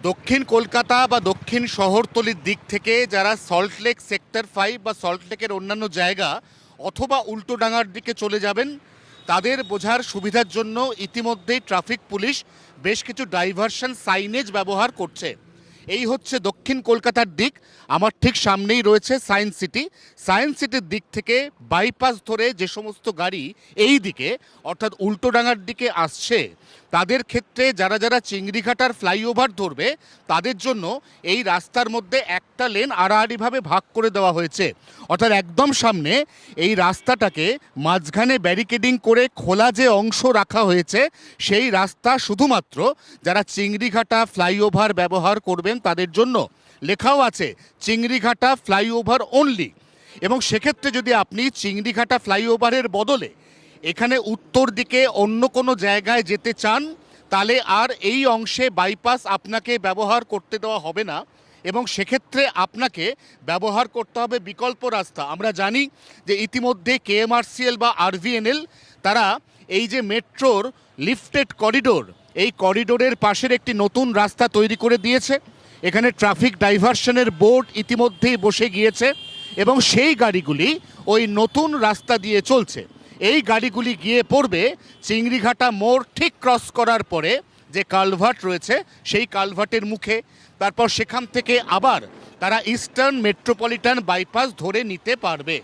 দক্ষিণ কলকাতা বা দক্ষিণ শহরতলির দিক থেকে যারা সল্টলেক সেক্টর 5 বা সল্টলেকের অন্যান্য জায়গা অথবা উল্টোডাঙার দিকে চলে যাবেন, তাদের বোঝার সুবিধার জন্য ইতিমধ্যেই ট্রাফিক পুলিশ বেশ কিছু ডাইভারশন সাইনেজ ব্যবহার করছে। এই হচ্ছে দক্ষিণ কলকাতার দিক। আমার ঠিক সামনেই রয়েছে সায়েন্স সিটি। সায়েন্স সিটির দিক থেকে বাইপাস ধরে যে সমস্ত গাড়ি এই দিকে অর্থাৎ উল্টোডাঙার দিকে আসছে, তাদের ক্ষেত্রে যারা যারা চিংড়িঘাটার ফ্লাইওভার ধরবে তাদের জন্য এই রাস্তার মধ্যে একটা লেন আড়াআড়িভাবে ভাগ করে দেওয়া হয়েছে। অর্থাৎ একদম সামনে এই রাস্তাটাকে মাঝখানে ব্যারিকেডিং করে খোলা যে অংশ রাখা হয়েছে, সেই রাস্তা শুধুমাত্র যারা চিংড়িঘাটা ফ্লাইওভার ব্যবহার করবেন তাদের জন্য। লেখাও আছে চিংড়িঘাটা ফ্লাইওভার অনলি। এবং সেক্ষেত্রে যদি আপনি চিংড়িঘাটা ফ্লাইওভারের বদলে এখানে উত্তর দিকে অন্য কোনো জায়গায় যেতে চান, তাহলে আর এই অংশে বাইপাস আপনাকে ব্যবহার করতে দেওয়া হবে না এবং সেক্ষেত্রে আপনাকে ব্যবহার করতে হবে বিকল্প রাস্তা। আমরা জানি যে ইতিমধ্যে কেএমআরসিএল বা আরভিএনএল তারা এই যে মেট্রোর লিফটেড করিডোর, এই করিডোরের পাশের একটি নতুন রাস্তা তৈরি করে দিয়েছে। এখানে ট্রাফিক ডাইভারশনের বোর্ড ইতিমধ্যেই বসে গিয়েছে এবং সেই গাড়িগুলি ওই নতুন রাস্তা দিয়ে চলছে। এই গাড়িগুলি গিয়ে পড়বে চিংড়িঘাটা মোড় ঠিক ক্রস করার পরে যে কালভার্ট রয়েছে সেই কালভার্টের মুখে। তারপর সেখান থেকে আবার তারা ইস্টার্ন মেট্রোপলিটন বাইপাস ধরে নিতে পারবে।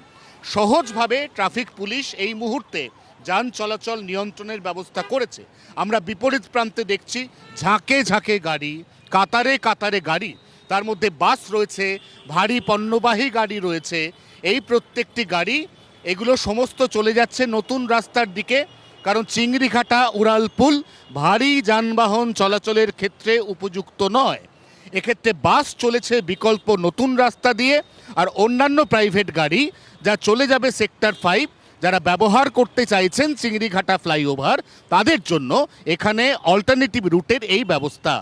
সহজভাবে ট্রাফিক পুলিশ এই মুহূর্তে যান চলাচল নিয়ন্ত্রণের ব্যবস্থা করেছে। আমরা বিপরীত প্রান্তে দেখছি ঝাঁকে ঝাঁকে গাড়ি, কাতারে কাতারে গাড়ি, তার মধ্যে বাস রয়েছে, ভারী পণ্যবাহী গাড়ি রয়েছে। এই প্রত্যেকটি গাড়ি এগুলো সমস্ত চলে যাচ্ছে নতুন রাস্তার দিকে, কারণ চিংড়িঘাটা উড়ালপুল ভারী যানবাহন চলাচলের ক্ষেত্রে উপযুক্ত নয়। এক্ষেত্রে বাস চলেছে বিকল্প নতুন রাস্তা দিয়ে, আর অন্যান্য প্রাইভেট গাড়ি যা চলে যাবে সেক্টর 5, যারা ব্যবহার করতে চাইছেন চিংড়িঘাটা ফ্লাইওভার, তাদের জন্য এখানে অল্টারনেটিভ রুটের এই ব্যবস্থা।